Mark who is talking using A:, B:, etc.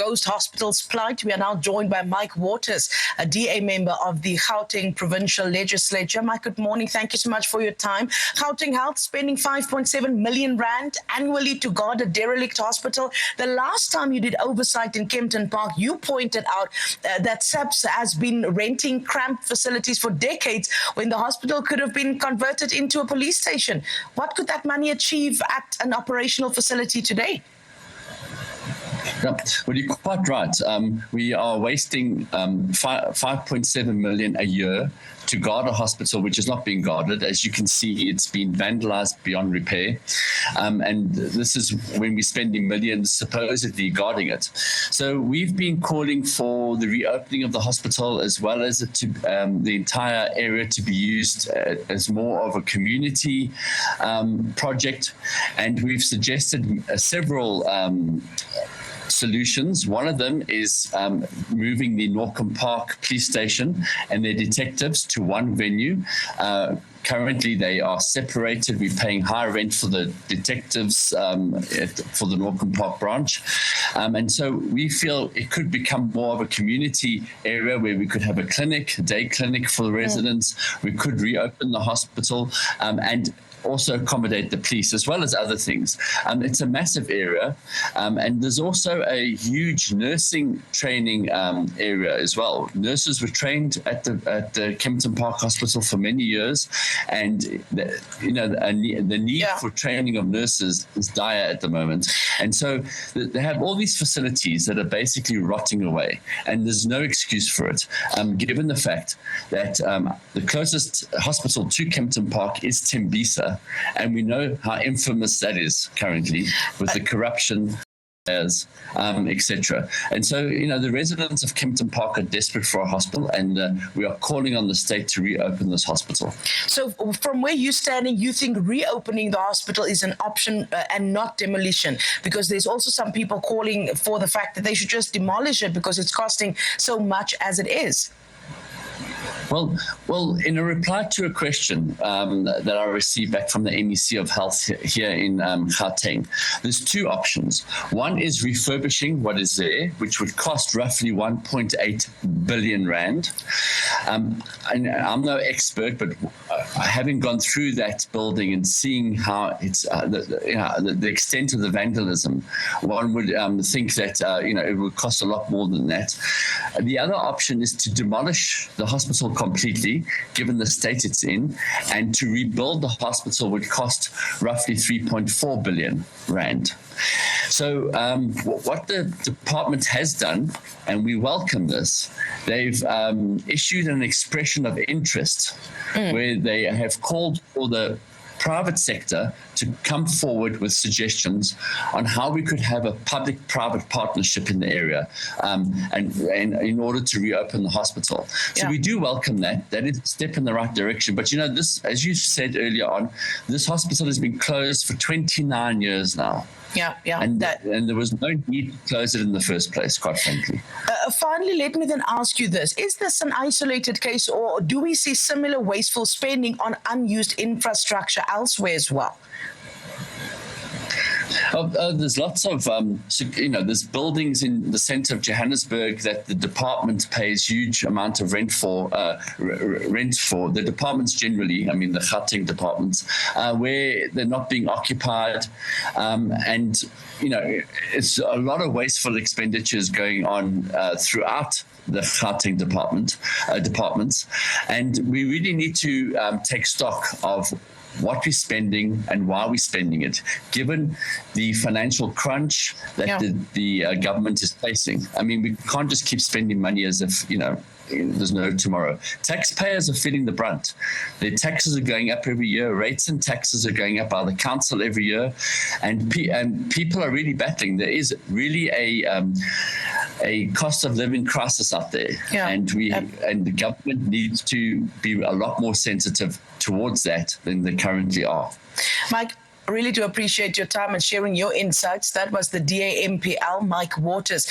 A: ghost hospitals plight. We are now joined by Mike Waters, a DA member of the Gauteng Provincial Legislature. Mike, good morning. Thank you so much for your time. Gauteng Health spending 5.7 million rand annually to guard a derelict hospital. The last time you did oversight in Kempton Park, you pointed out that SAPS has been renting cramped facilities for decades when the hospital could have been converted into a police station. What could that money achieve at an operational facility today?
B: Well, you're quite right. We are wasting 5.7 million a year to guard a hospital which is not being guarded. As you can see, it's been vandalized beyond repair. And this is when we're spending millions supposedly guarding it. So we've been calling for the reopening of the hospital as well as the entire area to be used as more of a community project. And we've suggested several solutions. One of them is moving the Norcombe Park police station and their detectives to one venue. Currently, they are separated. We're paying high rent for the detectives for the Norcombe Park branch. And so we feel it could become more of a community area where we could have a clinic, a day clinic for the residents. We could reopen the hospital and also accommodate the police as well as other things. It's a massive area, and there's also a huge nursing training area as well. Nurses were trained at the Kempton Park Hospital for many years, and the need for training of nurses is dire at the moment. And so they have all these facilities that are basically rotting away, and there's no excuse for it, given the fact that the closest hospital to Kempton Park is Tembisa. And we know how infamous that is currently with the corruption, etc. And so, the residents of Kempton Park are desperate for a hospital, and we are calling on the state to reopen this hospital.
A: So from where you're standing, you think reopening the hospital is an option and not demolition? Because there's also some people calling for the fact that they should just demolish it because it's costing so much as it is.
B: Well, in a reply to a question that I received back from the MEC of Health here in Gauteng, there's two options. One is refurbishing what is there, which would cost roughly 1.8 billion rand. And I'm no expert, but having gone through that building and seeing how it's the extent of the vandalism, one would think that it would cost a lot more than that. The other option is to demolish the hospital completely, given the state it's in, and to rebuild the hospital would cost roughly 3.4 billion rand. So what the department has done, and we welcome this, they've issued an expression of interest where they have called for the private sector to come forward with suggestions on how we could have a public-private partnership in the area and in order to reopen the hospital. So we do welcome that. That is a step in the right direction. But, this, as you said earlier on, this hospital has been closed for 29 years now. And there was no need to close it in the first place, quite frankly.
A: Finally, let me then ask you this. Is this an isolated case, or do we see similar wasteful spending on unused infrastructure elsewhere as well?
B: There's lots of, there's buildings in the center of Johannesburg that the department pays huge amount of rent for, the departments generally, the Gauteng departments, where they're not being occupied. And, it's a lot of wasteful expenditures going on throughout the Gauteng departments. And we really need to take stock of what we're spending and why we're spending it, given the financial crunch that the government is facing. We can't just keep spending money as if, there's no tomorrow. Taxpayers are feeling the brunt. Their taxes are going up every year. Rates and taxes are going up by the council every year. And people are really battling. There is really a cost of living crisis out there. And the government needs to be a lot more sensitive towards that than they currently are.
A: Mike, I really do appreciate your time and sharing your insights. That was the DA MPL, Mike Waters.